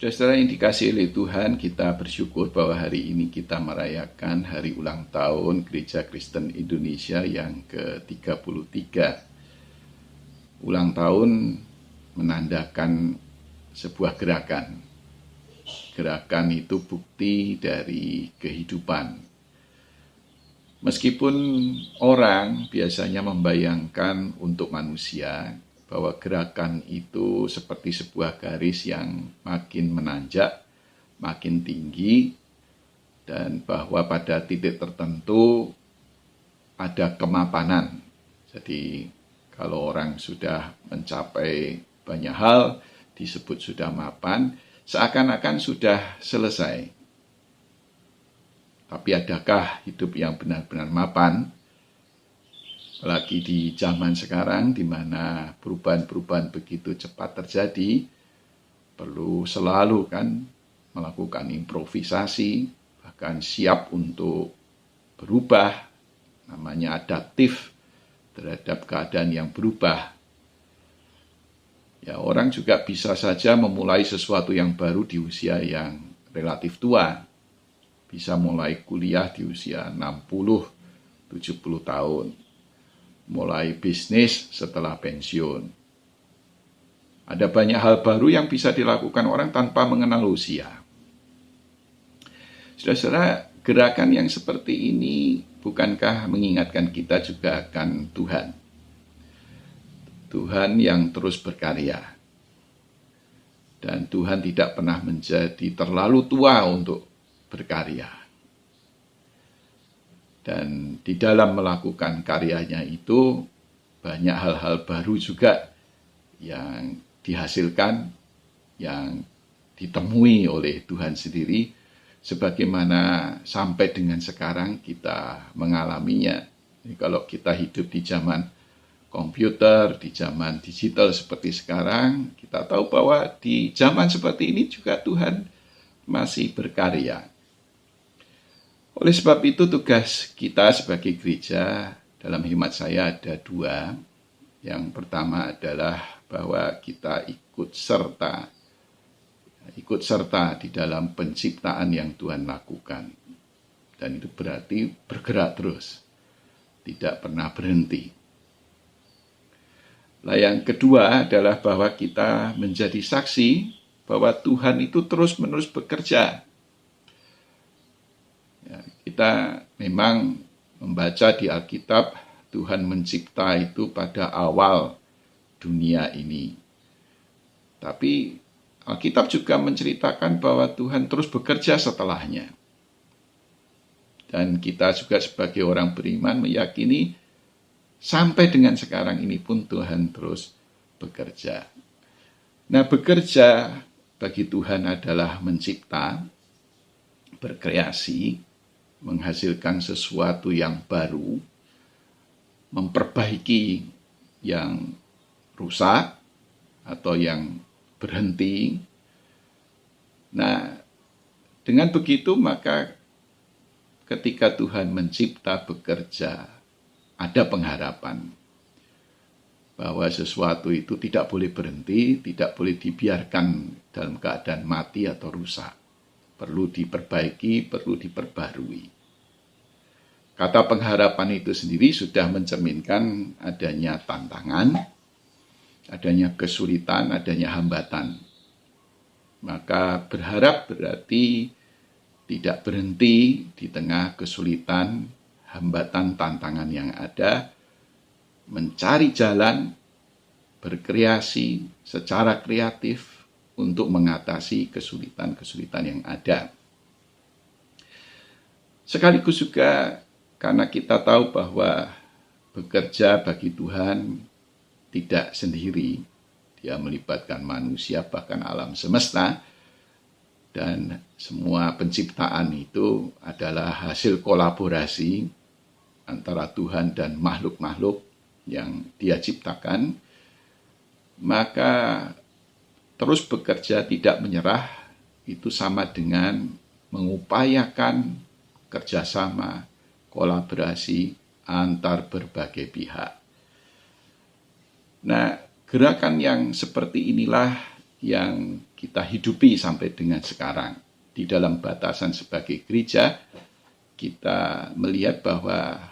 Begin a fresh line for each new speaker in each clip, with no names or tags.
Saudara-saudara yang dikasihi oleh Tuhan, kita bersyukur bahwa hari ini kita merayakan hari ulang tahun Gereja Kristen Indonesia yang ke-33. Ulang tahun menandakan sebuah gerakan. Gerakan itu bukti dari kehidupan. Meskipun orang biasanya membayangkan untuk manusia bahwa gerakan itu seperti sebuah garis yang makin menanjak, makin tinggi, dan bahwa pada titik tertentu ada kemapanan. Jadi kalau orang sudah mencapai banyak hal, disebut sudah mapan, seakan-akan sudah selesai. Tapi adakah hidup yang benar-benar mapan? Apalagi di zaman sekarang di mana perubahan-perubahan begitu cepat terjadi, perlu selalu melakukan improvisasi, bahkan siap untuk berubah, namanya adaptif terhadap keadaan yang berubah. Ya, orang juga bisa saja memulai sesuatu yang baru di usia yang relatif tua, bisa mulai kuliah di usia 60-70 tahun, mulai bisnis setelah pensiun. Ada banyak hal baru yang bisa dilakukan orang tanpa mengenal usia. Saudara-saudara, gerakan yang seperti ini bukankah mengingatkan kita juga akan Tuhan? Tuhan yang terus berkarya. Dan Tuhan tidak pernah menjadi terlalu tua untuk berkarya. Dan di dalam melakukan karyanya itu banyak hal-hal baru juga yang dihasilkan, yang ditemui oleh Tuhan sendiri, sebagaimana sampai dengan sekarang kita mengalaminya. Jadi kalau kita hidup di zaman komputer, di zaman digital seperti sekarang, kita tahu bahwa di zaman seperti ini juga Tuhan masih berkarya. Oleh sebab itu tugas kita sebagai gereja dalam hemat saya ada dua. Yang pertama adalah bahwa kita ikut serta di dalam penciptaan yang Tuhan lakukan. Dan itu berarti bergerak terus, tidak pernah berhenti. Nah, yang kedua adalah bahwa kita menjadi saksi bahwa Tuhan itu terus-menerus bekerja. Ya, kita memang membaca di Alkitab, Tuhan mencipta itu pada awal dunia ini. Tapi Alkitab juga menceritakan bahwa Tuhan terus bekerja setelahnya. Dan kita juga sebagai orang beriman meyakini sampai dengan sekarang ini pun Tuhan terus bekerja. Nah, bekerja bagi Tuhan adalah mencipta, berkreasi, menghasilkan sesuatu yang baru, memperbaiki yang rusak atau yang berhenti. Nah, dengan begitu maka ketika Tuhan mencipta, bekerja, ada pengharapan bahwa sesuatu itu tidak boleh berhenti, tidak boleh dibiarkan dalam keadaan mati atau rusak. Perlu diperbaiki, perlu diperbarui. Kata pengharapan itu sendiri sudah mencerminkan adanya tantangan, adanya kesulitan, adanya hambatan. Maka berharap berarti tidak berhenti di tengah kesulitan, hambatan, tantangan yang ada, mencari jalan, berkreasi secara kreatif untuk mengatasi kesulitan-kesulitan yang ada. Sekaligus juga karena kita tahu bahwa bekerja bagi Tuhan tidak sendiri, dia melibatkan manusia bahkan alam semesta, dan semua penciptaan itu adalah hasil kolaborasi antara Tuhan dan makhluk-makhluk yang Dia ciptakan. Maka terus bekerja tidak menyerah itu sama dengan mengupayakan kerjasama, kolaborasi antar berbagai pihak. Nah, gerakan yang seperti inilah yang kita hidupi sampai dengan sekarang. Di dalam batasan sebagai gereja, kita melihat bahwa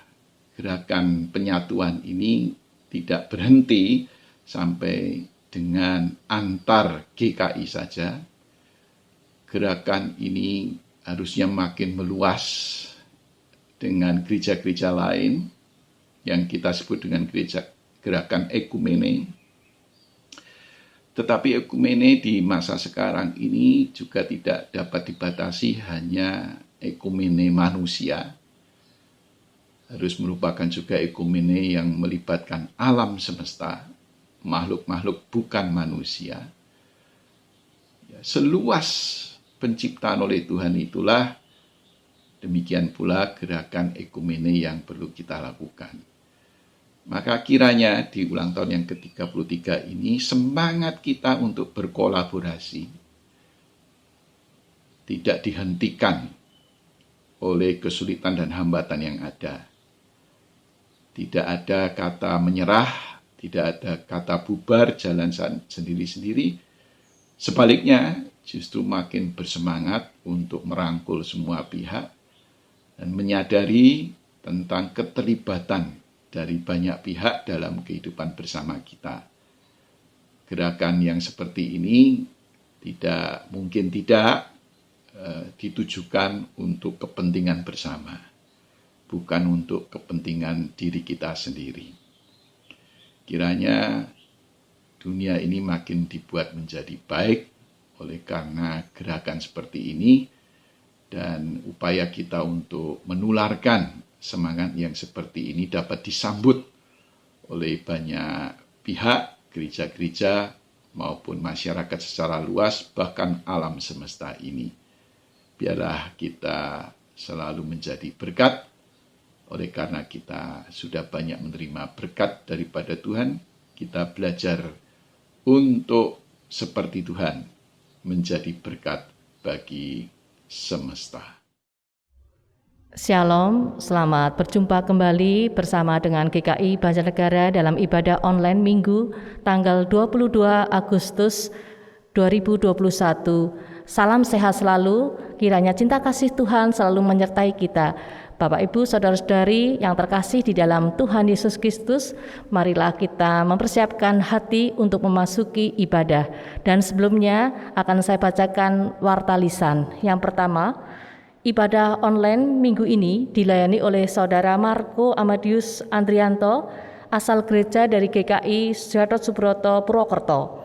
gerakan penyatuan ini tidak berhenti sampai dengan antar GKI saja. Gerakan ini harusnya makin meluas dengan gereja-gereja lain yang kita sebut dengan gerakan ekumene. Tetapi ekumene di masa sekarang ini juga tidak dapat dibatasi hanya ekumene manusia. Harus merupakan juga ekumene yang melibatkan alam semesta, makhluk-makhluk bukan manusia. Ya, seluas penciptaan oleh Tuhan itulah, demikian pula gerakan ekumene yang perlu kita lakukan. Maka kiranya di ulang tahun yang ke-33 ini semangat kita untuk berkolaborasi tidak dihentikan oleh kesulitan dan hambatan yang ada. Tidak ada kata menyerah, tidak ada kata bubar, jalan sendiri-sendiri. Sebaliknya, justru makin bersemangat untuk merangkul semua pihak dan menyadari tentang keterlibatan dari banyak pihak dalam kehidupan bersama kita. Gerakan yang seperti ini mungkin tidak ditujukan untuk kepentingan bersama, bukan untuk kepentingan diri kita sendiri. Kiranya dunia ini makin dibuat menjadi baik oleh karena gerakan seperti ini, dan upaya kita untuk menularkan semangat yang seperti ini dapat disambut oleh banyak pihak, gereja-gereja maupun masyarakat secara luas, bahkan alam semesta ini. Biarlah kita selalu menjadi berkat, oleh karena kita sudah banyak menerima berkat daripada Tuhan. Kita belajar untuk seperti Tuhan, menjadi berkat bagi semesta.
Shalom, selamat berjumpa kembali bersama dengan GKI Banjarnegara dalam ibadah online Minggu tanggal 22 Agustus 2021. Salam sehat selalu, kiranya cinta kasih Tuhan selalu menyertai kita. Bapak, Ibu, Saudara-saudari yang terkasih di dalam Tuhan Yesus Kristus, marilah kita mempersiapkan hati untuk memasuki ibadah. Dan sebelumnya akan saya bacakan warta lisan. Yang pertama, ibadah online minggu ini dilayani oleh Saudara Marco Amadius Andrianto, asal gereja dari GKI Gatot Subroto, Purwokerto.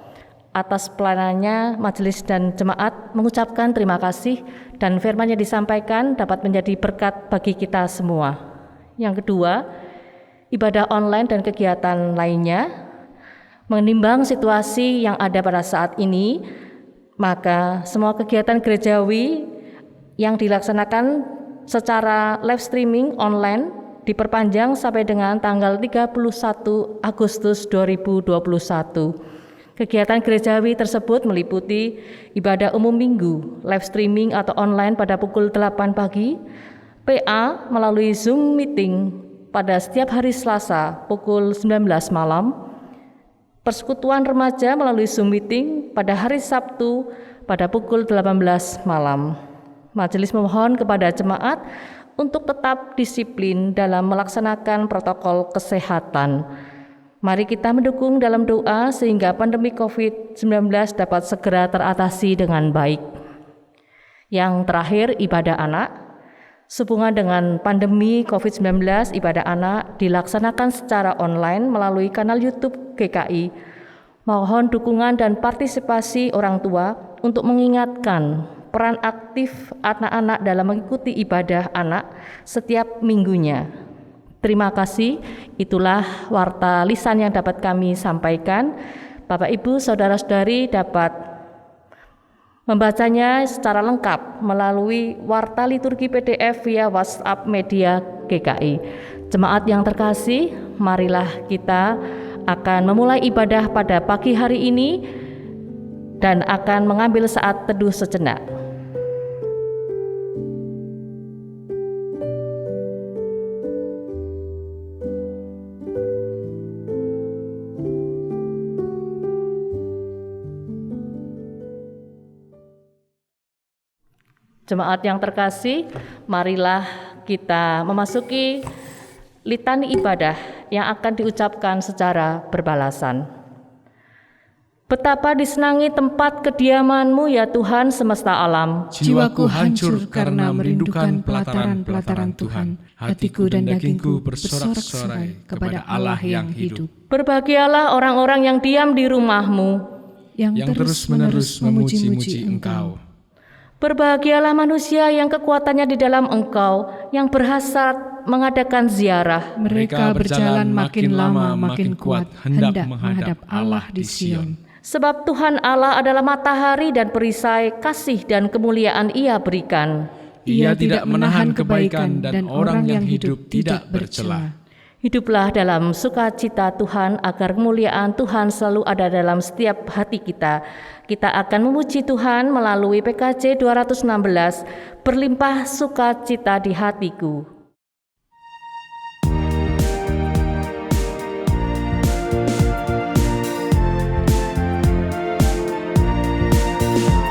Atas pelayanannya, majelis dan jemaat mengucapkan terima kasih dan firman yang disampaikan dapat menjadi berkat bagi kita semua. Yang kedua, ibadah online dan kegiatan lainnya menimbang situasi yang ada pada saat ini, maka semua kegiatan gerejawi yang dilaksanakan secara live streaming online diperpanjang sampai dengan tanggal 31 Agustus 2021. Kegiatan gerejawi tersebut meliputi ibadah umum minggu, live streaming atau online pada pukul 8 pagi, PA melalui Zoom meeting pada setiap hari Selasa pukul 19 malam, persekutuan remaja melalui Zoom meeting pada hari Sabtu pada pukul 18 malam. Majelis memohon kepada jemaat untuk tetap disiplin dalam melaksanakan protokol kesehatan. Mari kita mendukung dalam doa sehingga pandemi COVID-19 dapat segera teratasi dengan baik. Yang terakhir, ibadah anak. Sehubungan dengan pandemi COVID-19, ibadah anak dilaksanakan secara online melalui kanal YouTube GKI. Mohon dukungan dan partisipasi orang tua untuk mengingatkan peran aktif anak-anak dalam mengikuti ibadah anak setiap minggunya. Terima kasih, itulah warta lisan yang dapat kami sampaikan. Bapak, Ibu, Saudara-saudari dapat membacanya secara lengkap melalui warta liturgi PDF via WhatsApp media GKI. Jemaat yang terkasih, marilah kita akan memulai ibadah pada pagi hari ini dan akan mengambil saat teduh sejenak. Jemaat yang terkasih, marilah kita memasuki litani ibadah yang akan diucapkan secara berbalasan. Betapa disenangi tempat kediaman-Mu ya Tuhan semesta alam.
Jiwaku hancur karena merindukan pelataran-pelataran Tuhan. Hatiku dan dagingku bersorak-sorai kepada Allah yang hidup.
Berbahagialah orang-orang yang diam di rumah-Mu,
yang terus-menerus memuji-muji Engkau.
Berbahagialah manusia yang kekuatannya di dalam Engkau, yang berhasrat mengadakan ziarah.
Mereka berjalan makin lama makin kuat, hendak menghadap Allah di Sion.
Sebab Tuhan Allah adalah matahari dan perisai, kasih dan kemuliaan Ia berikan.
Ia tidak menahan kebaikan dan orang yang hidup tidak bercela.
Hiduplah dalam sukacita Tuhan, agar kemuliaan Tuhan selalu ada dalam setiap hati kita. Kita akan memuji Tuhan melalui PKJ 216, berlimpah sukacita di hatiku.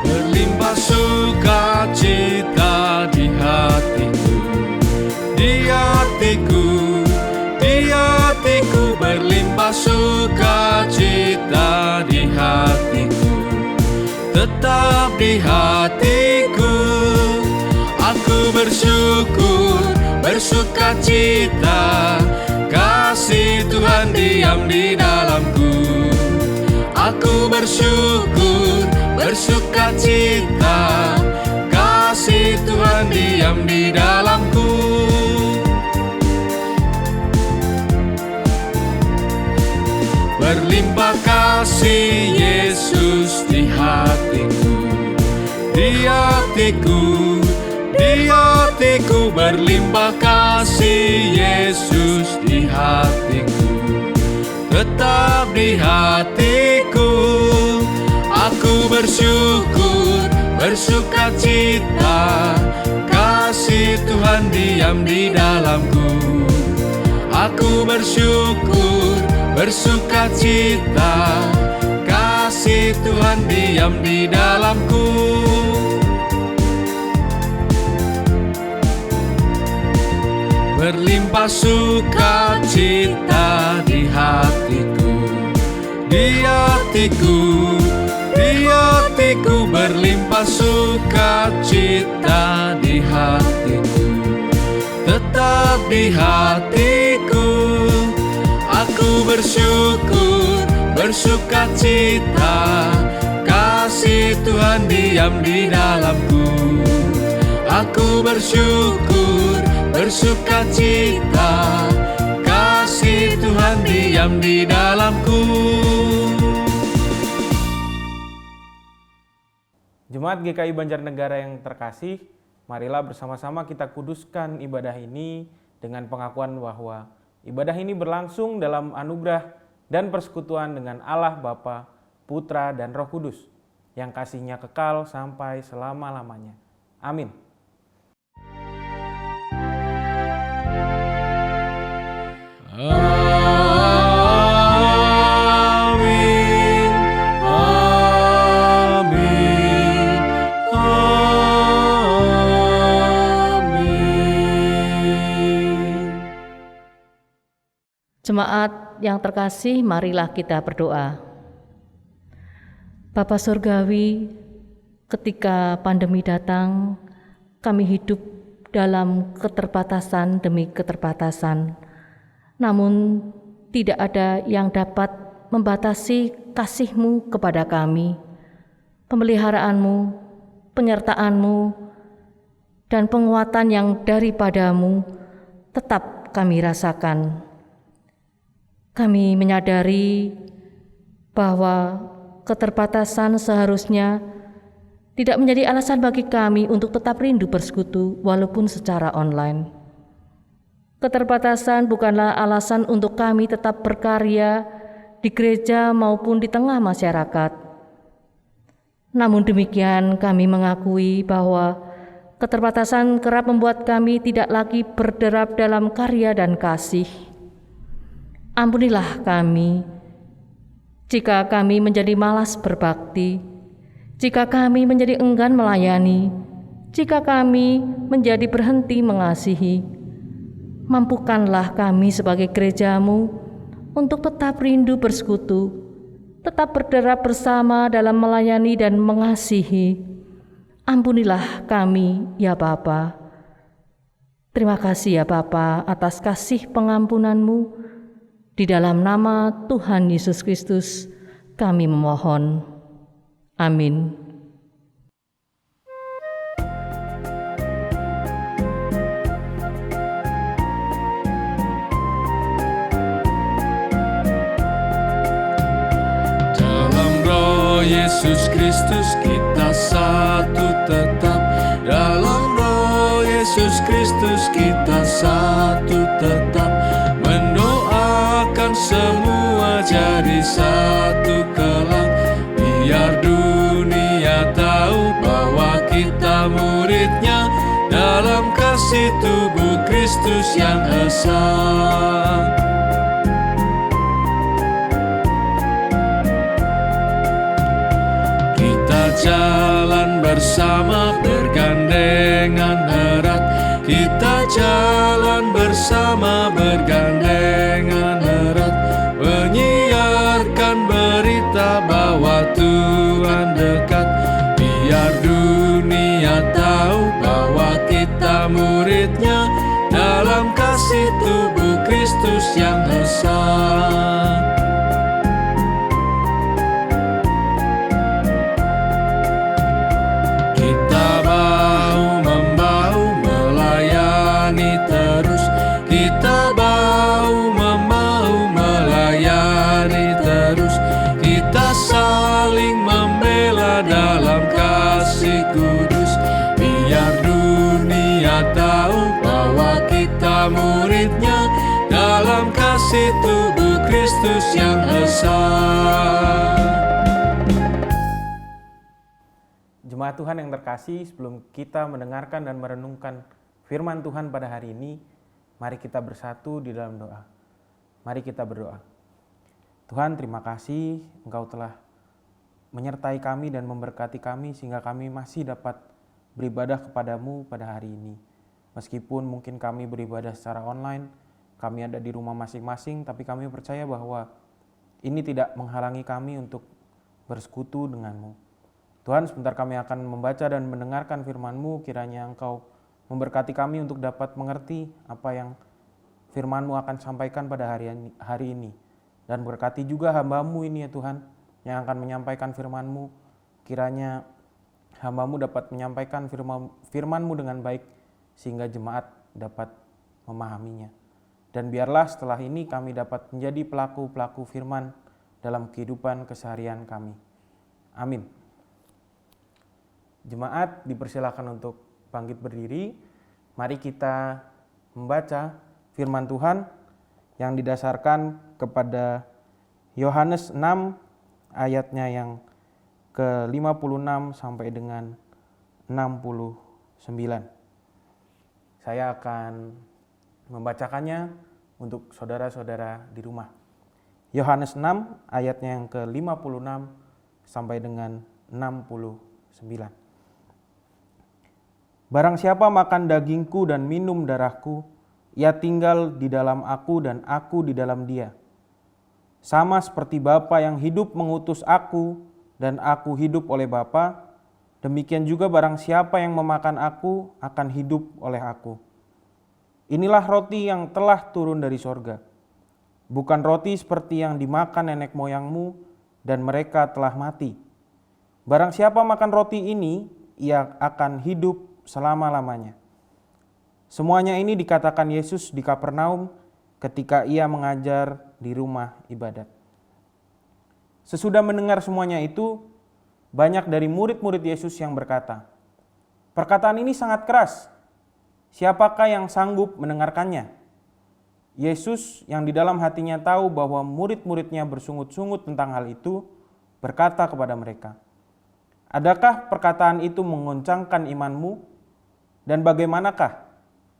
Berlimpah
tetap di hatiku. Aku bersyukur, bersukacita, kasih Tuhan diam di dalamku. Aku bersyukur, bersukacita, kasih Tuhan diam di dalamku. Berlimpah kasih Yesus di hatiku, di hatiku, di hatiku. Berlimpah kasih Yesus di hatiku, tetap di hatiku. Aku bersyukur, bersukacita, kasih Tuhan diam di dalamku. Aku bersyukur, bersukacita, kasih Tuhan diam di dalamku. Berlimpah sukacita di hatiku, di hatiku, di hatiku. Berlimpah sukacita di hatiku, tetap di hatiku. Aku bersyukur, bersukacita, kasih Tuhan diam di dalamku. Aku bersyukur, bersukacita, kasih Tuhan diam di dalamku.
Jemaat GKI Banjarnegara yang terkasih, marilah bersama-sama kita kuduskan ibadah ini dengan pengakuan bahwa ibadah ini berlangsung dalam anugerah dan persekutuan dengan Allah Bapa, Putra, dan Roh Kudus, yang kasih-Nya kekal sampai selama-lamanya. Amin.
Amin, amin, amin.
Jemaat yang terkasih, marilah kita berdoa. Bapa Surgawi, ketika pandemi datang, kami hidup dalam keterbatasan demi keterbatasan. Namun tidak ada yang dapat membatasi kasih-Mu kepada kami, pemeliharaan-Mu, penyertaan-Mu, dan penguatan yang daripada-Mu tetap kami rasakan. Kami menyadari bahwa keterbatasan seharusnya tidak menjadi alasan bagi kami untuk tetap rindu bersekutu walaupun secara online. Keterbatasan bukanlah alasan untuk kami tetap berkarya di gereja maupun di tengah masyarakat. Namun demikian, kami mengakui bahwa keterbatasan kerap membuat kami tidak lagi berderap dalam karya dan kasih. Ampunilah kami jika kami menjadi malas berbakti, jika kami menjadi enggan melayani, jika kami menjadi berhenti mengasihi. Mampukanlah kami sebagai gereja-Mu untuk tetap rindu bersekutu, tetap berderap bersama dalam melayani dan mengasihi. Ampunilah kami, ya Bapa. Terima kasih ya Bapa atas kasih pengampunan-Mu. Di dalam nama Tuhan Yesus Kristus kami memohon. Amin.
Yesus Kristus kita satu tetap, dalam Roh Yesus Kristus kita satu tetap, mendoakan semua jadi satu kelak, biar dunia tahu bahwa kita murid-Nya dalam kasih tubuh Kristus yang esa. Jalan bersama bergandengan erat, kita jalan bersama bergandengan erat, menyiarkan berita bahwa Tuhan dekat, muridnya dalam kasih tubuh Kristus yang esa. Kita bahu-membahu melayani terus, kita bahu-membahu melayani terus, kita saling membela dalam kasih kudus, biar dunia tahu bahwa kita muridnya dalam kasih tubuh Kristus yang esa.
Jemaat Tuhan yang terkasih, sebelum kita mendengarkan dan merenungkan firman Tuhan pada hari ini, mari kita bersatu di dalam doa. Mari kita berdoa. Tuhan, terima kasih Engkau telah menyertai kami dan memberkati kami sehingga kami masih dapat beribadah kepadamu pada hari ini. Meskipun mungkin kami beribadah secara online, kami ada di rumah masing-masing, tapi kami percaya bahwa ini tidak menghalangi kami untuk bersekutu denganmu. Tuhan, sebentar kami akan membaca dan mendengarkan firman-Mu, kiranya Engkau memberkati kami untuk dapat mengerti apa yang firman-Mu akan sampaikan pada hari ini. Dan berkati juga hamba-Mu ini ya Tuhan, yang akan menyampaikan firman-Mu. Kiranya hamba-Mu dapat menyampaikan firman-Mu dengan baik, sehingga jemaat dapat memahaminya. Dan biarlah setelah ini kami dapat menjadi pelaku-pelaku firman dalam kehidupan keseharian kami. Amin. Jemaat dipersilakan untuk bangkit berdiri. Mari kita membaca firman Tuhan yang didasarkan kepada Yohanes 6 ayatnya yang ke-56 sampai dengan 69. Saya akan membacakannya untuk saudara-saudara di rumah. Yohanes 6 ayatnya yang ke-56 sampai dengan 69. Barang siapa makan dagingku dan minum darahku, ia tinggal di dalam aku dan aku di dalam dia. Sama seperti Bapa yang hidup mengutus aku dan aku hidup oleh Bapa, demikian juga barang siapa yang memakan aku akan hidup oleh aku. Inilah roti yang telah turun dari sorga. Bukan roti seperti yang dimakan nenek moyangmu dan mereka telah mati. Barang siapa makan roti ini, ia akan hidup selama-lamanya. Semuanya ini dikatakan Yesus di Kapernaum ketika ia mengajar di rumah ibadat. Sesudah mendengar semuanya itu, banyak dari murid-murid Yesus yang berkata, "Perkataan ini sangat keras. Siapakah yang sanggup mendengarkannya?" Yesus yang di dalam hatinya tahu bahwa murid-muridnya bersungut-sungut tentang hal itu, berkata kepada mereka, "Adakah perkataan itu mengoncangkan imanmu? Dan bagaimanakah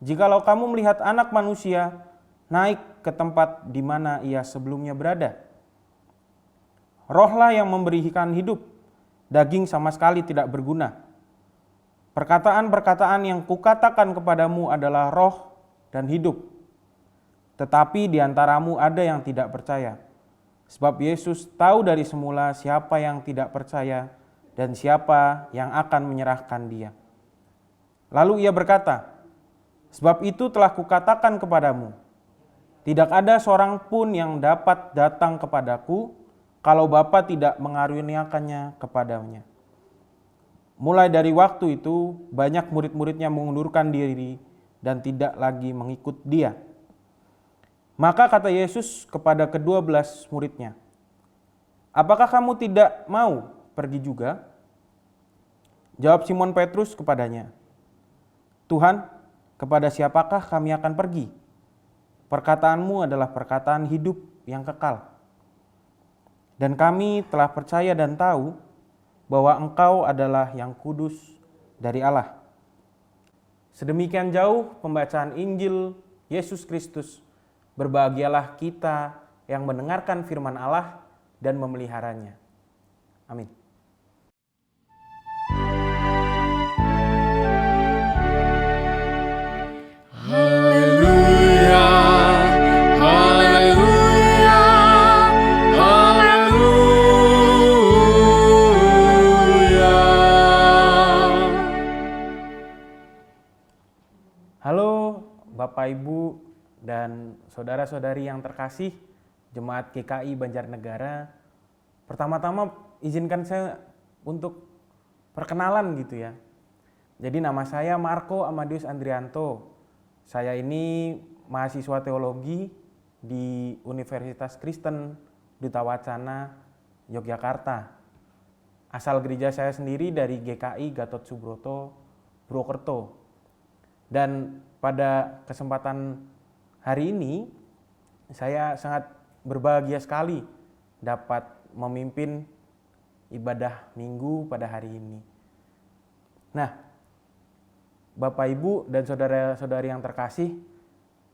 jikalau kamu melihat Anak Manusia naik ke tempat di mana ia sebelumnya berada? Rohlah yang memberikan hidup, daging sama sekali tidak berguna. Perkataan-perkataan yang kukatakan kepadamu adalah roh dan hidup. Tetapi di antaramu ada yang tidak percaya. Sebab Yesus tahu dari semula siapa yang tidak percaya dan siapa yang akan menyerahkan dia. Lalu ia berkata, sebab itu telah kukatakan kepadamu, tidak ada seorang pun yang dapat datang kepadaku kalau Bapa tidak mengaruniakannya kepadanya." Mulai dari waktu itu, banyak murid-muridnya mengundurkan diri dan tidak lagi mengikut dia. Maka kata Yesus kepada ke-12 muridnya, "Apakah kamu tidak mau pergi juga?" Jawab Simon Petrus kepadanya, "Tuhan, kepada siapakah kami akan pergi? Perkataanmu adalah perkataan hidup yang kekal. Dan kami telah percaya dan tahu bahwa Engkau adalah yang kudus dari Allah." Sedemikian jauh pembacaan Injil Yesus Kristus. Berbahagialah kita yang mendengarkan firman Allah dan memeliharanya. Amin.
Haleluya, haleluya, haleluya.
Halo Bapak Ibu dan saudara-saudari yang terkasih, Jemaat GKI Banjarnegara. Pertama-tama izinkan saya untuk perkenalan gitu ya. Jadi nama saya Marco Amadius Andrianto. Saya ini mahasiswa teologi di Universitas Kristen Duta Wacana Yogyakarta. Asal gereja saya sendiri dari GKI Gatot Subroto, Purwokerto. Dan pada kesempatan hari ini saya sangat berbahagia sekali dapat memimpin ibadah minggu pada hari ini. Nah, Bapak Ibu dan saudara-saudari yang terkasih,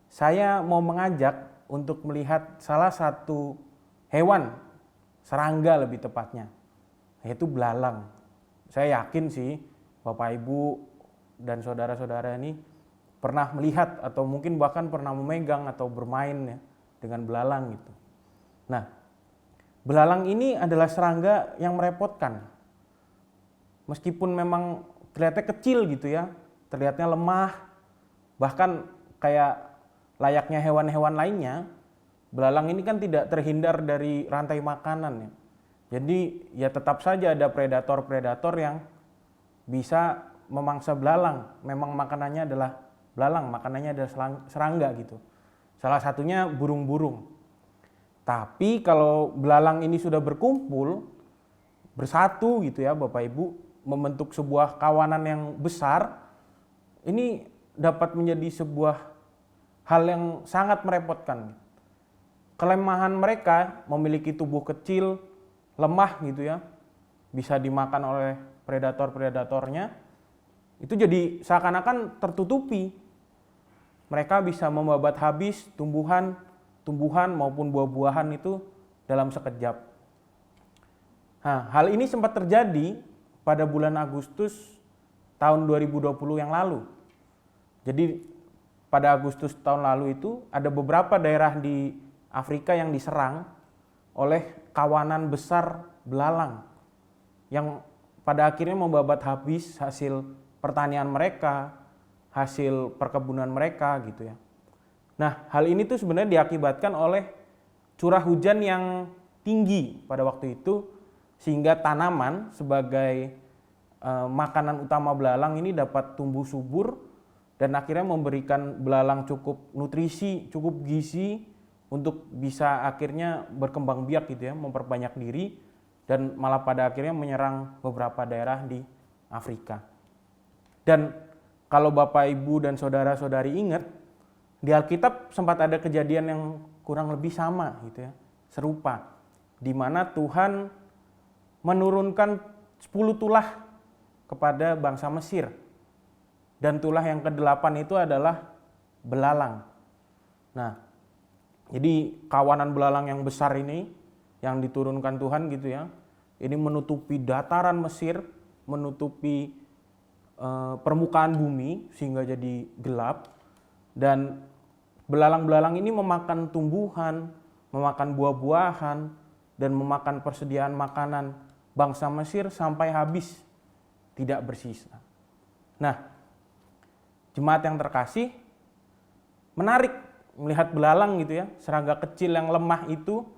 saya mau mengajak untuk melihat salah satu hewan, serangga lebih tepatnya, yaitu belalang. Saya yakin sih Bapak Ibu dan saudara-saudara ini pernah melihat atau mungkin bahkan pernah memegang atau bermain ya dengan belalang gitu. Nah, belalang ini adalah serangga yang merepotkan. Meskipun memang terlihatnya kecil gitu ya, terlihatnya lemah, bahkan kayak layaknya hewan-hewan lainnya, belalang ini kan tidak terhindar dari rantai makanan ya. Jadi ya tetap saja ada predator-predator yang bisa memangsa belalang. Memang makanannya adalah belalang, makanannya adalah serangga gitu. Salah satunya burung-burung. Tapi kalau belalang ini sudah berkumpul, bersatu gitu ya Bapak Ibu, membentuk sebuah kawanan yang besar, ini dapat menjadi sebuah hal yang sangat merepotkan. Kelemahan mereka memiliki tubuh kecil, lemah gitu ya, bisa dimakan oleh predator-predatornya, itu jadi seakan-akan tertutupi. Mereka bisa membabat habis tumbuhan maupun buah-buahan itu dalam sekejap. Nah, hal ini sempat terjadi pada bulan Agustus tahun 2020 yang lalu. Jadi pada Agustus tahun lalu itu ada beberapa daerah di Afrika yang diserang oleh kawanan besar belalang yang pada akhirnya membabat habis hasil pertanian mereka, hasil perkebunan mereka gitu ya. Nah, hal ini tuh sebenarnya diakibatkan oleh curah hujan yang tinggi pada waktu itu, sehingga tanaman sebagai makanan utama belalang ini dapat tumbuh subur dan akhirnya memberikan belalang cukup nutrisi, cukup gizi untuk bisa akhirnya berkembang biak gitu ya, memperbanyak diri dan malah pada akhirnya menyerang beberapa daerah di Afrika. Dan kalau Bapak Ibu dan saudara-saudari ingat, di Alkitab sempat ada kejadian yang kurang lebih sama gitu ya, serupa, di mana Tuhan menurunkan 10 tulah kepada bangsa Mesir. Dan tulah yang ke-8 itu adalah belalang. Nah, jadi kawanan belalang yang besar ini yang diturunkan Tuhan gitu ya, ini menutupi dataran Mesir, menutupi permukaan bumi sehingga jadi gelap, dan belalang-belalang ini memakan tumbuhan, memakan buah-buahan, dan memakan persediaan makanan bangsa Mesir sampai habis, tidak bersisa. Nah, jemaat yang terkasih, menarik melihat belalang gitu ya, serangga kecil yang lemah itu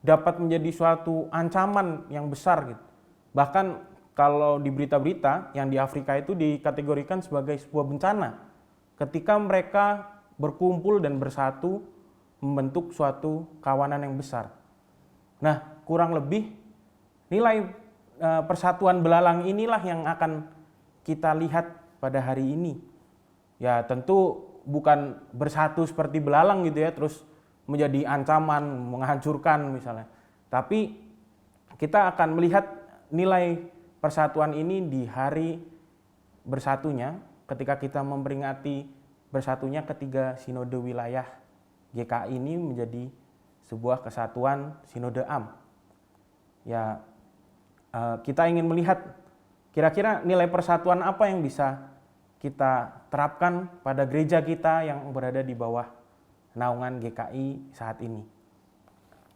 dapat menjadi suatu ancaman yang besar gitu. Bahkan kalau di berita-berita yang di Afrika itu dikategorikan sebagai sebuah bencana ketika mereka berkumpul dan bersatu membentuk suatu kawanan yang besar. Nah, kurang lebih nilai persatuan belalang inilah yang akan kita lihat pada hari ini. Ya tentu bukan bersatu seperti belalang gitu ya, terus menjadi ancaman, menghancurkan misalnya. Tapi kita akan melihat nilai persatuan ini di hari bersatunya ketika kita memperingati bersatunya ketiga sinode wilayah GKI ini menjadi sebuah kesatuan sinode Am. Ya, kita ingin melihat kira-kira nilai persatuan apa yang bisa kita terapkan pada gereja kita yang berada di bawah naungan GKI saat ini.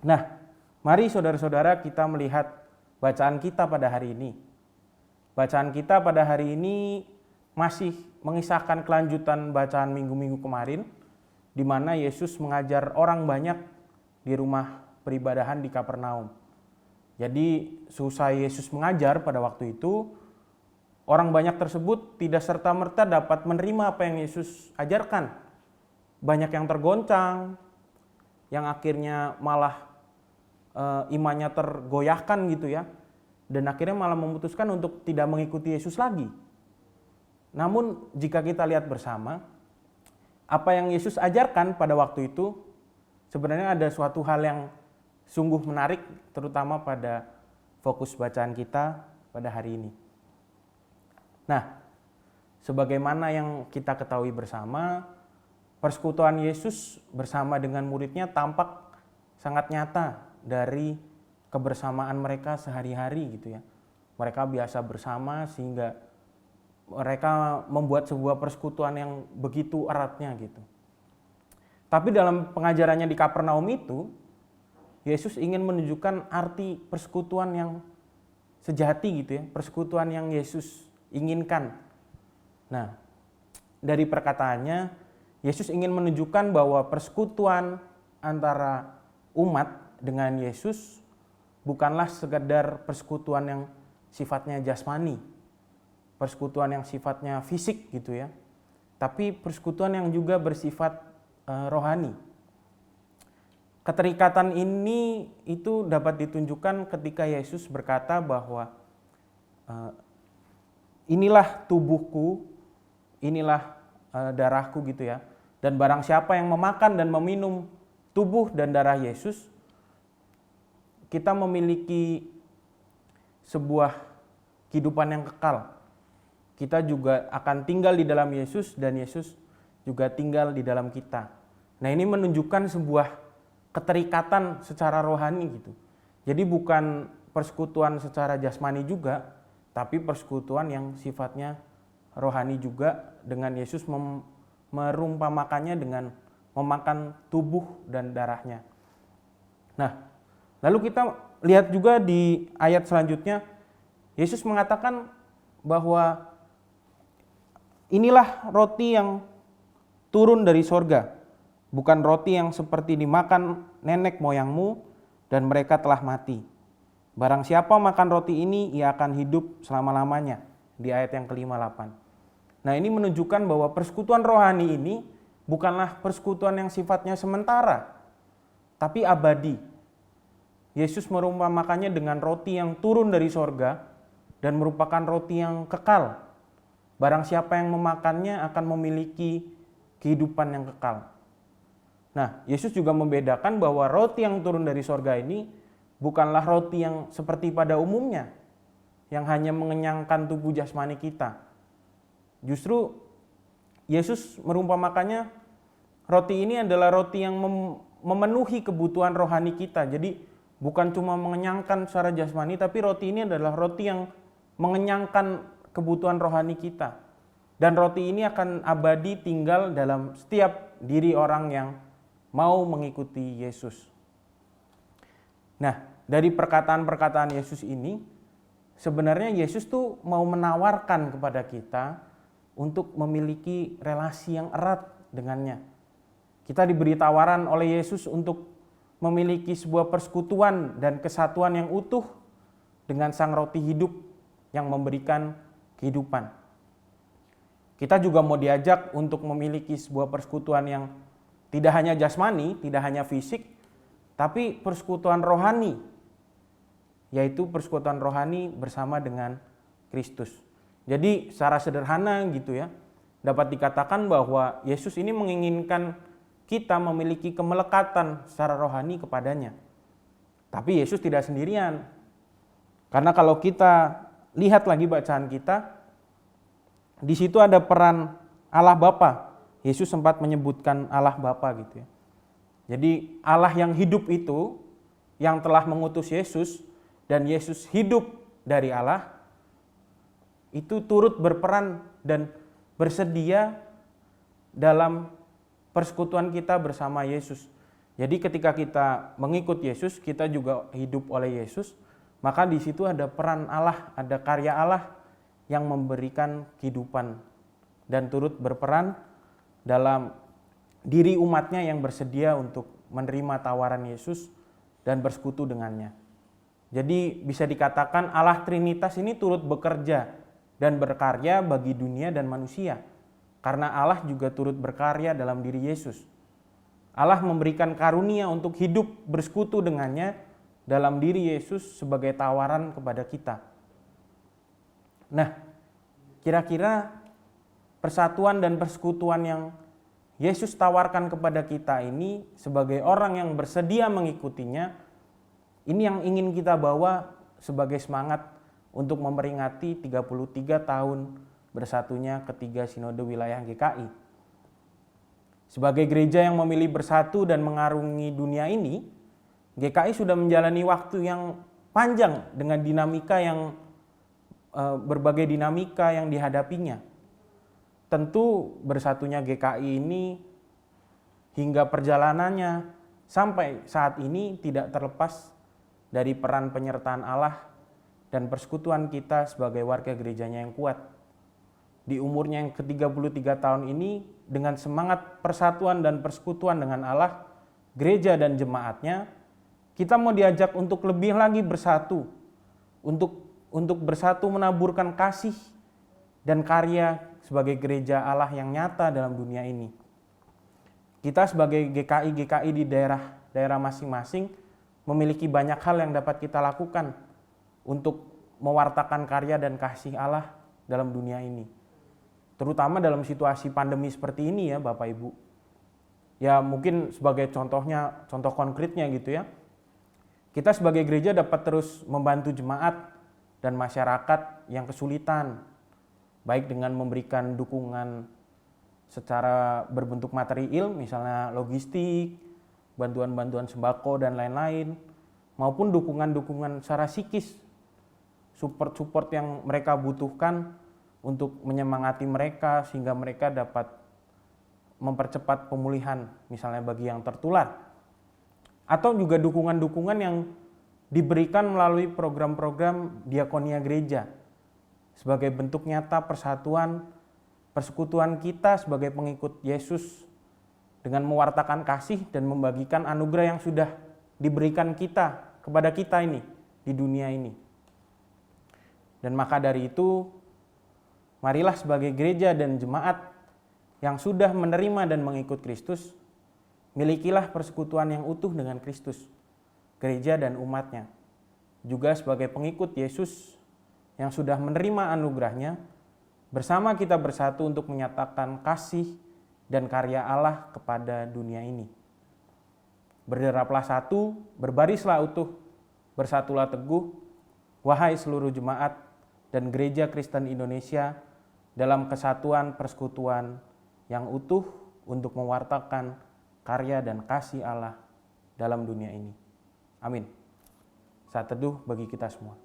Nah, mari saudara-saudara kita melihat bacaan kita pada hari ini. Bacaan kita pada hari ini masih mengisahkan kelanjutan bacaan minggu-minggu kemarin, di mana Yesus mengajar orang banyak di rumah peribadahan di Kapernaum. Jadi seusai Yesus mengajar pada waktu itu, orang banyak tersebut tidak serta-merta dapat menerima apa yang Yesus ajarkan. Banyak yang tergoncang, yang akhirnya malah imannya tergoyahkan gitu ya. Dan akhirnya malah memutuskan untuk tidak mengikuti Yesus lagi. Namun jika kita lihat bersama, apa yang Yesus ajarkan pada waktu itu sebenarnya ada suatu hal yang sungguh menarik, terutama pada fokus bacaan kita pada hari ini. Nah, sebagaimana yang kita ketahui bersama, persekutuan Yesus bersama dengan muridnya tampak sangat nyata dari kebersamaan mereka sehari-hari gitu ya. Mereka biasa bersama sehingga mereka membuat sebuah persekutuan yang begitu eratnya gitu. Tapi dalam pengajarannya di Kapernaum itu, Yesus ingin menunjukkan arti persekutuan yang sejati gitu ya, persekutuan yang Yesus inginkan. Nah, dari perkataannya, Yesus ingin menunjukkan bahwa persekutuan antara umat dengan Yesus bukanlah sekedar persekutuan yang sifatnya jasmani, persekutuan yang sifatnya fisik gitu ya, tapi persekutuan yang juga bersifat rohani. Keterikatan ini itu dapat ditunjukkan ketika Yesus berkata bahwa inilah tubuhku, inilah darahku gitu ya. Dan barang siapa yang memakan dan meminum tubuh dan darah Yesus, kita memiliki sebuah kehidupan yang kekal. Kita juga akan tinggal di dalam Yesus dan Yesus juga tinggal di dalam kita. Nah, ini menunjukkan sebuah keterikatan secara rohani gitu. Jadi bukan persekutuan secara jasmani juga, tapi persekutuan yang sifatnya rohani juga, dengan Yesus merumpamakannya dengan memakan tubuh dan darahnya. Nah, lalu kita lihat juga di ayat selanjutnya, Yesus mengatakan bahwa inilah roti yang turun dari sorga, bukan roti yang seperti dimakan nenek moyangmu dan mereka telah mati. Barang siapa makan roti ini, ia akan hidup selama-lamanya. Di ayat yang ke-58. Nah, ini menunjukkan bahwa persekutuan rohani ini bukanlah persekutuan yang sifatnya sementara, tapi abadi. Yesus merumpamakannya dengan roti yang turun dari sorga dan merupakan roti yang kekal. Barang siapa yang memakannya akan memiliki kehidupan yang kekal. Nah, Yesus juga membedakan bahwa roti yang turun dari sorga ini bukanlah roti yang seperti pada umumnya, yang hanya mengenyangkan tubuh jasmani kita. Justru Yesus merumpamakannya roti ini adalah roti yang memenuhi kebutuhan rohani kita. Jadi bukan cuma mengenyangkan secara jasmani, tapi roti ini adalah roti yang mengenyangkan kebutuhan rohani kita. Dan roti ini akan abadi tinggal dalam setiap diri orang yang mau mengikuti Yesus. Nah, dari perkataan-perkataan Yesus ini, sebenarnya Yesus tuh mau menawarkan kepada kita untuk memiliki relasi yang erat dengannya. Kita diberi tawaran oleh Yesus untuk memiliki sebuah persekutuan dan kesatuan yang utuh dengan Sang Roti hidup yang memberikan kehidupan. Kita juga mau diajak untuk memiliki sebuah persekutuan yang tidak hanya jasmani, tidak hanya fisik, tapi persekutuan rohani, yaitu persekutuan rohani bersama dengan Kristus. Jadi secara sederhana gitu ya, dapat dikatakan bahwa Yesus ini menginginkan kita memiliki kemelekatan secara rohani kepadanya. Tapi Yesus tidak sendirian. Karena kalau kita lihat lagi bacaan kita, di situ ada peran Allah Bapa. Yesus sempat menyebutkan Allah Bapa gitu ya. Jadi Allah yang hidup itu, yang telah mengutus Yesus, dan Yesus hidup dari Allah, itu turut berperan dan bersedia dalam persekutuan kita bersama Yesus. Jadi ketika kita mengikut Yesus, kita juga hidup oleh Yesus, maka di situ ada peran Allah, ada karya Allah yang memberikan kehidupan dan turut berperan dalam diri umatnya yang bersedia untuk menerima tawaran Yesus dan bersekutu dengannya. Jadi bisa dikatakan Allah Trinitas ini turut bekerja dan berkarya bagi dunia dan manusia. Karena Allah juga turut berkarya dalam diri Yesus. Allah memberikan karunia untuk hidup bersekutu dengannya dalam diri Yesus sebagai tawaran kepada kita. Nah, kira-kira persatuan dan persekutuan yang Yesus tawarkan kepada kita ini sebagai orang yang bersedia mengikutinya, ini yang ingin kita bawa sebagai semangat untuk memperingati 33 tahun bersatunya ketiga Sinode Wilayah GKI. Sebagai gereja yang memilih bersatu dan mengarungi dunia ini, GKI sudah menjalani waktu yang panjang dengan dinamika yang berbagai dinamika yang dihadapinya. Tentu bersatunya GKI ini hingga perjalanannya sampai saat ini tidak terlepas dari peran penyertaan Allah dan persekutuan kita sebagai warga gerejanya yang kuat. Di umurnya yang ke-33 tahun ini, dengan semangat persatuan dan persekutuan dengan Allah, gereja dan jemaatnya, kita mau diajak untuk lebih lagi bersatu, untuk bersatu menaburkan kasih dan karya sebagai gereja Allah yang nyata dalam dunia ini. Kita sebagai GKI di daerah masing-masing memiliki banyak hal yang dapat kita lakukan untuk mewartakan karya dan kasih Allah dalam dunia ini. Terutama dalam situasi pandemi seperti ini ya Bapak Ibu. Ya mungkin sebagai contoh konkretnya gitu ya. Kita sebagai gereja dapat terus membantu jemaat dan masyarakat yang kesulitan. Baik dengan memberikan dukungan secara berbentuk material, misalnya logistik, bantuan-bantuan sembako dan lain-lain, maupun dukungan-dukungan secara psikis, support yang mereka butuhkan untuk menyemangati mereka sehingga mereka dapat mempercepat pemulihan, misalnya bagi yang tertular. Atau juga dukungan-dukungan yang diberikan melalui program-program diakonia gereja sebagai bentuk nyata persekutuan kita sebagai pengikut Yesus dengan mewartakan kasih dan membagikan anugerah yang sudah diberikan kepada kita ini di dunia ini. Dan maka dari itu, marilah sebagai gereja dan jemaat yang sudah menerima dan mengikut Kristus, milikilah persekutuan yang utuh dengan Kristus, gereja dan umatnya. Juga sebagai pengikut Yesus yang sudah menerima anugerahnya, bersama kita bersatu untuk menyatakan kasih dan karya Allah kepada dunia ini. Berderaplah satu, berbarislah utuh, bersatulah teguh, wahai seluruh jemaat dan gereja Kristen Indonesia dalam kesatuan persekutuan yang utuh untuk mewartakan karya dan kasih Allah dalam dunia ini. Amin. Saat teduh bagi kita semua.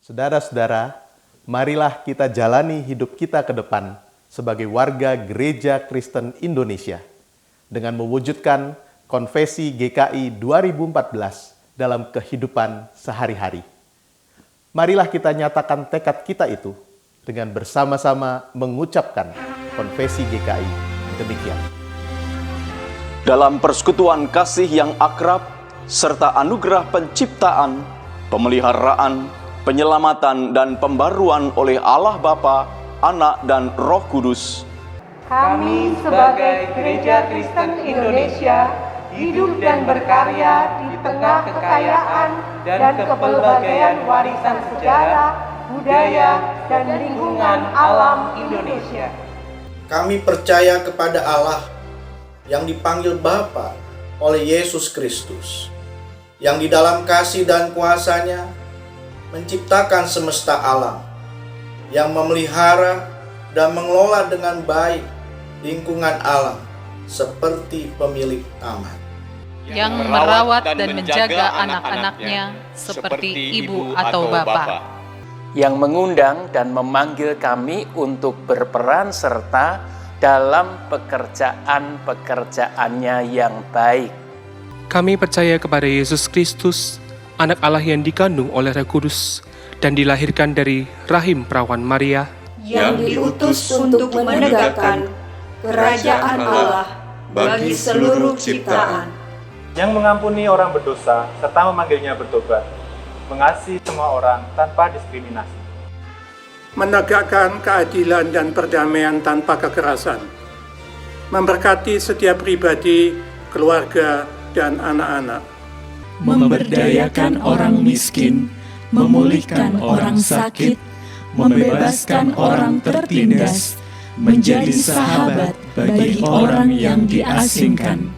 Saudara-saudara, marilah kita jalani hidup kita ke depan sebagai warga Gereja Kristen Indonesia dengan mewujudkan Konfesi GKI 2014 dalam kehidupan sehari-hari. Marilah kita nyatakan tekad kita itu dengan bersama-sama mengucapkan Konfesi GKI demikian.
Dalam persekutuan kasih yang akrab, serta anugerah penciptaan, pemeliharaan, penyelamatan dan pembaruan oleh Allah Bapa, Anak dan Roh Kudus.
Kami sebagai Gereja Kristen Indonesia hidup dan berkarya di tengah kekayaan dan kepelbagaian warisan sejarah, budaya, dan lingkungan alam Indonesia.
Kami percaya kepada Allah yang dipanggil Bapa oleh Yesus Kristus, yang di dalam kasih dan kuasa-Nya menciptakan semesta alam, yang memelihara dan mengelola dengan baik lingkungan alam seperti pemilik taman,
yang merawat dan menjaga anak-anaknya seperti ibu atau bapak,
yang mengundang dan memanggil kami untuk berperan serta dalam pekerjaan-pekerjaannya yang baik.
Kami percaya kepada Yesus Kristus, Anak Allah yang dikandung oleh Roh Kudus dan dilahirkan dari rahim perawan Maria,
yang diutus untuk menegakkan kerajaan Allah bagi seluruh ciptaan,
yang mengampuni orang berdosa serta memanggilnya bertobat, mengasihi semua orang tanpa diskriminasi,
menegakkan keadilan dan perdamaian tanpa kekerasan, memberkati setiap pribadi, keluarga, dan anak-anak,
memberdayakan orang miskin, memulihkan orang sakit, membebaskan orang tertindas, menjadi sahabat bagi orang yang diasingkan,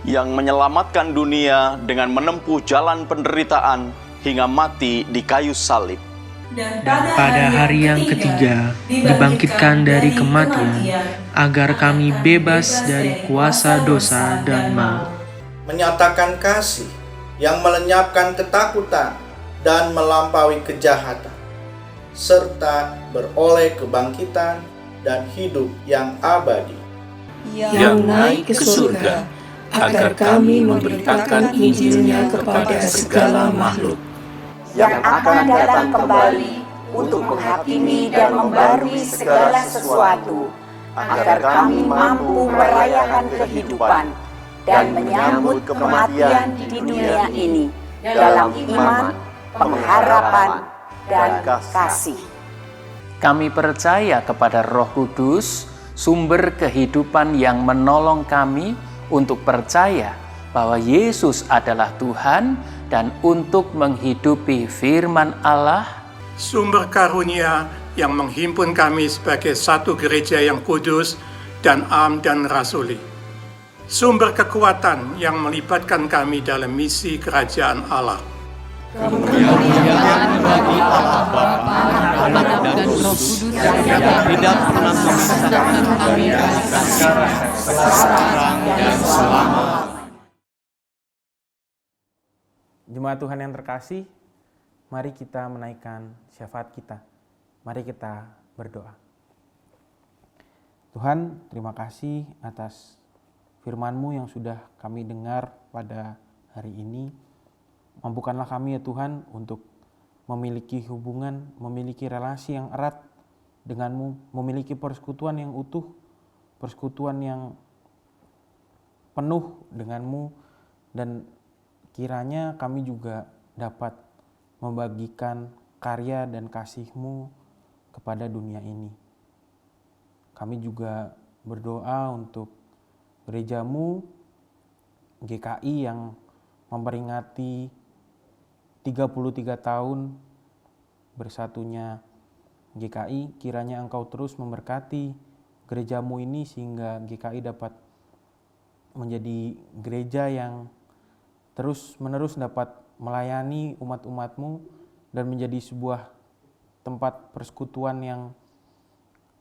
yang menyelamatkan dunia dengan menempuh jalan penderitaan hingga mati di kayu salib.
Dan pada hari yang ketiga dibangkitkan dari kematian, agar kami bebas dari kuasa dosa dan maut.
Menyatakan kasih yang melenyapkan ketakutan dan melampaui kejahatan, serta beroleh kebangkitan dan hidup yang abadi,
yang naik ke surga, agar kami memberitakan Injilnya kepada segala makhluk, yang akan datang kembali untuk menghakimi dan membarui segala sesuatu, agar kami mampu merayakan kehidupan dan menyambut kematian di dunia ini dalam iman, pengharapan, dan kasih.
Kami percaya kepada Roh Kudus, sumber kehidupan yang menolong kami untuk percaya bahwa Yesus adalah Tuhan dan untuk menghidupi firman Allah,
sumber karunia yang menghimpun kami sebagai satu gereja yang kudus dan am dan rasuli, sumber kekuatan yang melibatkan kami dalam misi kerajaan Allah.
Kemuliaan bagi Allah Bapa, Anak dan Roh Kudus yang tidak pernah memisahkan kami sekarang, dan selama.
Jemaat Tuhan yang terkasih, mari kita menaikkan syafaat kita. Mari kita berdoa. Tuhan, terima kasih atas firman-Mu yang sudah kami dengar pada hari ini. Mampukanlah kami ya Tuhan untuk memiliki hubungan, memiliki relasi yang erat dengan-Mu, memiliki persekutuan yang utuh, persekutuan yang penuh dengan-Mu, dan kiranya kami juga dapat membagikan karya dan kasih-Mu kepada dunia ini. Kami juga berdoa untuk gereja-Mu, GKI yang memperingati 33 tahun bersatunya GKI. Kiranya Engkau terus memberkati gereja-Mu ini sehingga GKI dapat menjadi gereja yang terus-menerus dapat melayani umat-umat-Mu dan menjadi sebuah tempat persekutuan yang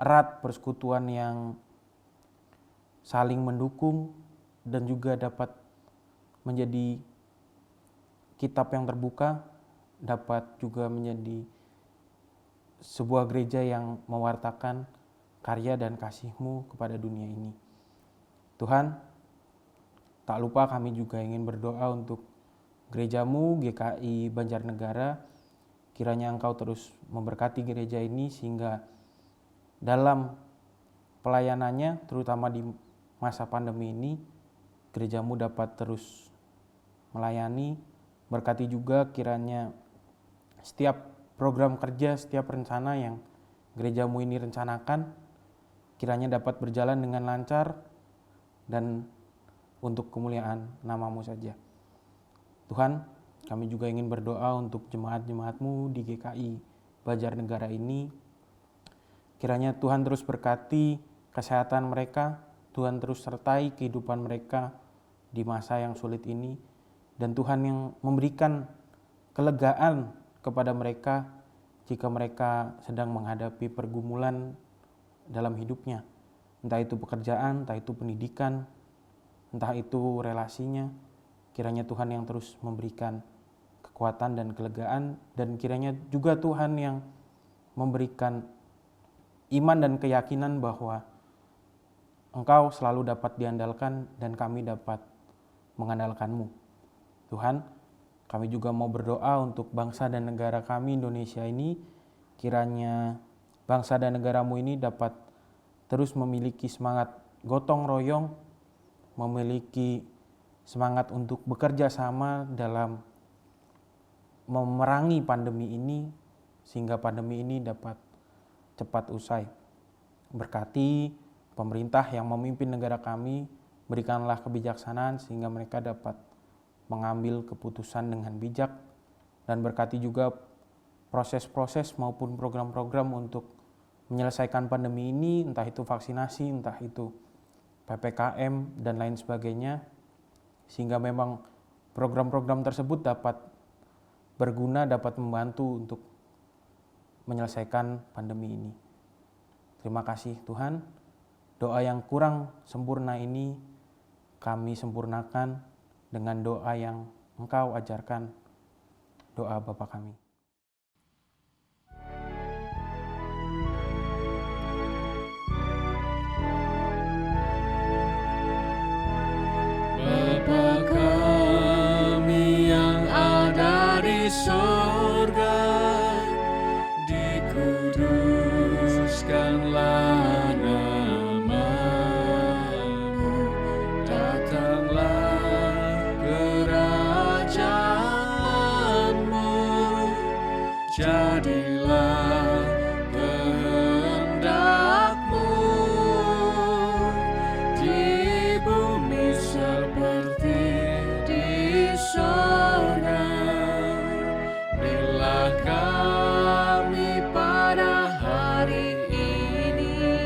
erat, persekutuan yang saling mendukung, dan juga dapat menjadi kitab yang terbuka, dapat juga menjadi sebuah gereja yang mewartakan karya dan kasih-Mu kepada dunia ini. Tuhan, tak lupa kami juga ingin berdoa untuk gereja-Mu, GKI Banjarnegara. Kiranya Engkau terus memberkati gereja ini sehingga dalam pelayanannya, terutama di masa pandemi ini, gereja-Mu dapat terus melayani. Berkati juga kiranya setiap program kerja, setiap rencana yang gereja-Mu ini rencanakan, kiranya dapat berjalan dengan lancar dan untuk kemuliaan nama-Mu saja. Tuhan, kami juga ingin berdoa untuk jemaat-jemaat-Mu di GKI Banjarnegara ini. Kiranya Tuhan terus berkati kesehatan mereka, Tuhan terus sertai kehidupan mereka di masa yang sulit ini, dan Tuhan yang memberikan kelegaan kepada mereka jika mereka sedang menghadapi pergumulan dalam hidupnya. Entah itu pekerjaan, entah itu pendidikan, entah itu relasinya. Kiranya Tuhan yang terus memberikan kekuatan dan kelegaan, dan kiranya juga Tuhan yang memberikan iman dan keyakinan bahwa Engkau selalu dapat diandalkan dan kami dapat mengandalkan-Mu. Tuhan, kami juga mau berdoa untuk bangsa dan negara kami Indonesia ini. Kiranya bangsa dan negara-Mu ini dapat terus memiliki semangat gotong royong, memiliki semangat untuk bekerja sama dalam memerangi pandemi ini, sehingga pandemi ini dapat cepat usai. Berkati pemerintah yang memimpin negara kami, berikanlah kebijaksanaan sehingga mereka dapat mengambil keputusan dengan bijak, dan berkati juga proses-proses maupun program-program untuk menyelesaikan pandemi ini, entah itu vaksinasi, entah itu PPKM, dan lain sebagainya, sehingga memang program-program tersebut dapat berguna, dapat membantu untuk menyelesaikan pandemi ini. Terima kasih Tuhan, doa yang kurang sempurna ini kami sempurnakan dengan doa yang Engkau ajarkan, doa Bapa kami.
Bapa kami yang ada di surga, dikuduskanlah nama-Mu, datanglah kerajaan-Mu, jadilah kehendak-Mu di bumi seperti di surga. Berilah kami pada hari ini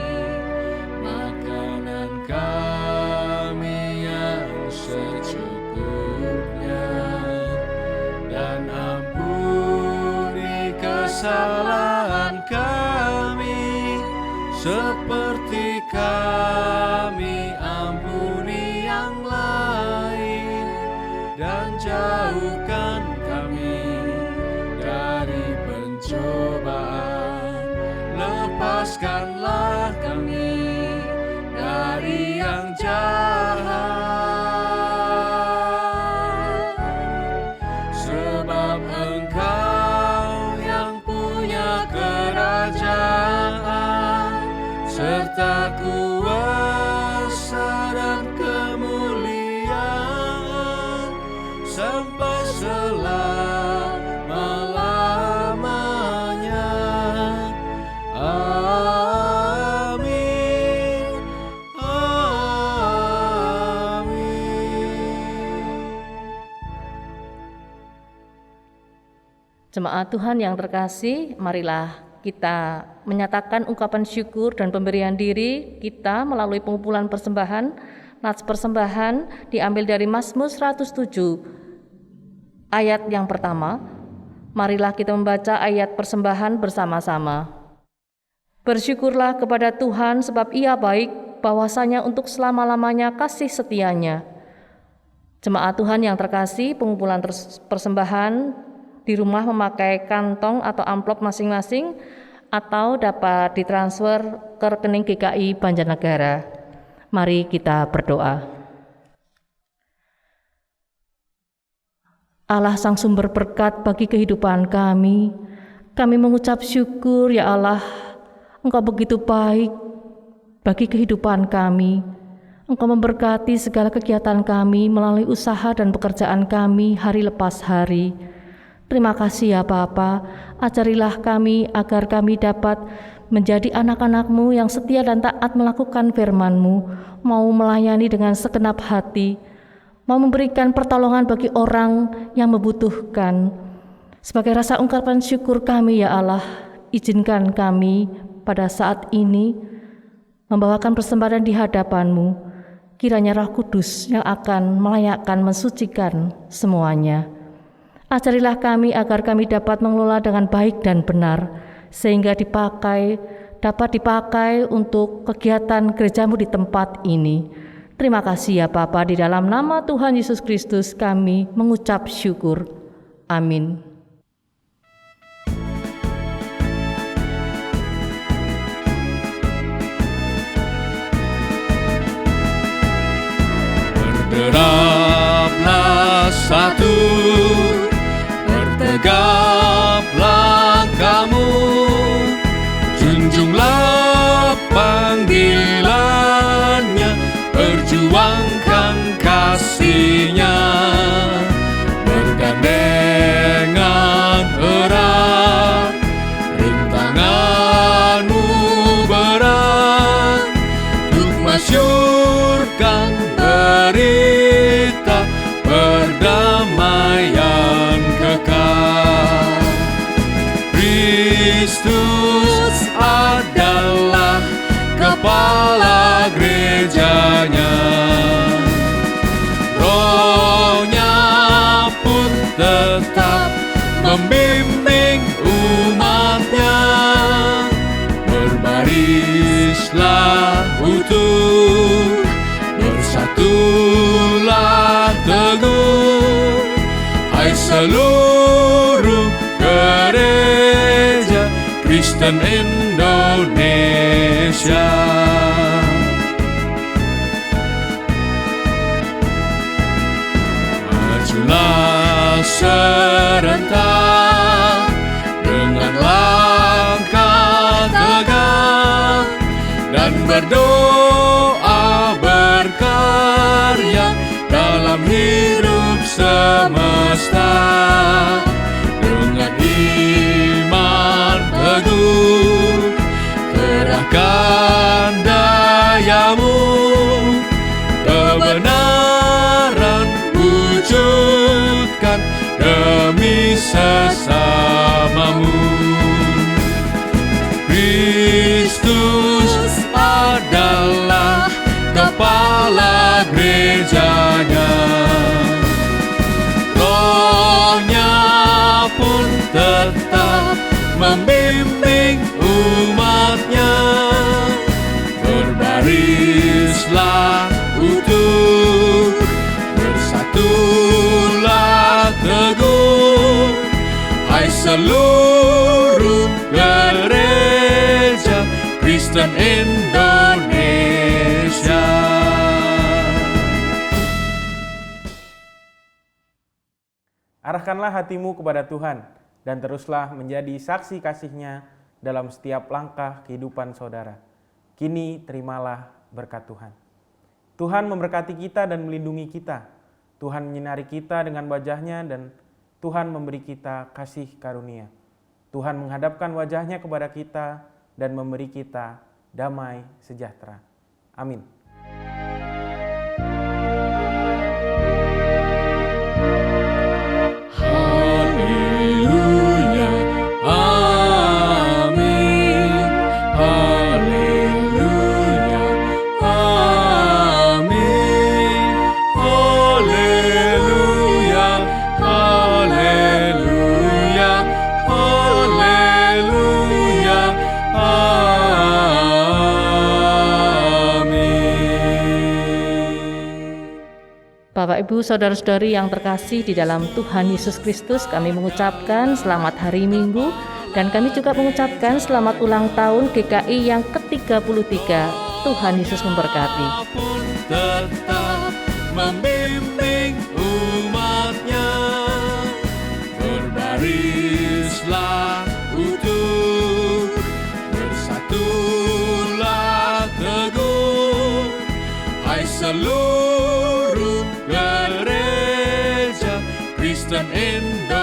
makanan kami yang secukupnya, dan ampuni kesalahan kami seperti kami ampuni yang lain, dan jauhkan kami dari pencobaan, lepaskanlah kami dari yang jahat, sebab Engkau yang punya kerajaan serta kuasa dan kemuliaan sampai selama-lamanya. Amin.
Jemaat Tuhan yang terkasih, marilah kita menyatakan ungkapan syukur dan pemberian diri kita melalui pengumpulan persembahan. Nats persembahan diambil dari Mazmur 107 ayat yang pertama. Marilah kita membaca ayat persembahan bersama-sama. Bersyukurlah kepada Tuhan sebab Ia baik, bahwasanya untuk selama-lamanya kasih setianya. Jemaat Tuhan yang terkasih, pengumpulan persembahan di rumah memakai kantong atau amplop masing-masing atau dapat ditransfer ke rekening GKI Banjarnegara. Mari kita berdoa. Allah Sang Sumber berkat bagi kehidupan kami mengucap syukur ya Allah, Engkau begitu baik bagi kehidupan kami. Engkau memberkati segala kegiatan kami melalui usaha dan pekerjaan kami hari lepas hari. Terima kasih ya Bapa, ajarilah kami agar kami dapat menjadi anak-anak-Mu yang setia dan taat melakukan firman-Mu, mau melayani dengan segenap hati, mau memberikan pertolongan bagi orang yang membutuhkan. Sebagai rasa ungkapan syukur kami ya Allah, izinkan kami pada saat ini membawakan persembahan di hadapan-Mu. Kiranya Roh Kudus yang akan melayakkan, mensucikan semuanya. Ajarilah kami agar kami dapat mengelola dengan baik dan benar, sehingga dapat dipakai untuk kegiatan gerejamu di tempat ini. Terima kasih ya Bapa, di dalam nama Tuhan Yesus Kristus kami mengucap syukur. Amin.
Berderaplah satu, bertegap langkahmu, junjunglah panggilannya, perjuangkan kasih-Nya, bergandengan erat, rintanganmu berat, untuk masyurkan berita perdamaian kekal. Kristus adalah kepala gerejanya, Roh-Nya pun tetap membimbing umat-Nya. Berbarislah utuh, bersatulah teguh, hai seluruh gereja Kristen Indonesia. Majulah serentak dengan langkah tegak dan berdoa berkarya dalam hidup semesta. Dengan iman teguh, kerahkan dayamu, kebenaran wujudkan demi sesamamu. Kristus adalah kepala gerejanya, Roh-Nya pun tetap membimbing umat-Nya. Berbarislah utuh, bersatulah teguh, hai seluruh gereja Kristen Indonesia.
Arahkanlah hatimu kepada Tuhan dan teruslah menjadi saksi kasih-Nya dalam setiap langkah kehidupan saudara. Kini terimalah berkat Tuhan. Tuhan memberkati kita dan melindungi kita. Tuhan menyinari kita dengan wajah-Nya dan Tuhan memberi kita kasih karunia. Tuhan menghadapkan wajah-Nya kepada kita dan memberi kita damai sejahtera. Amin.
Haleluya, amin. Haleluya, amin. Haleluya, haleluya, haleluya,
Bapak, Ibu, Saudara-saudari yang terkasih di dalam Tuhan Yesus Kristus, kami mengucapkan selamat hari Minggu dan kami juga mengucapkan selamat ulang tahun GKI yang ke-33. Tuhan Yesus memberkati.
Tetap membimbing umat-Nya, berbarislah utuh, bersatulah teguh, hai seluruh gereja Kristen Indonesia.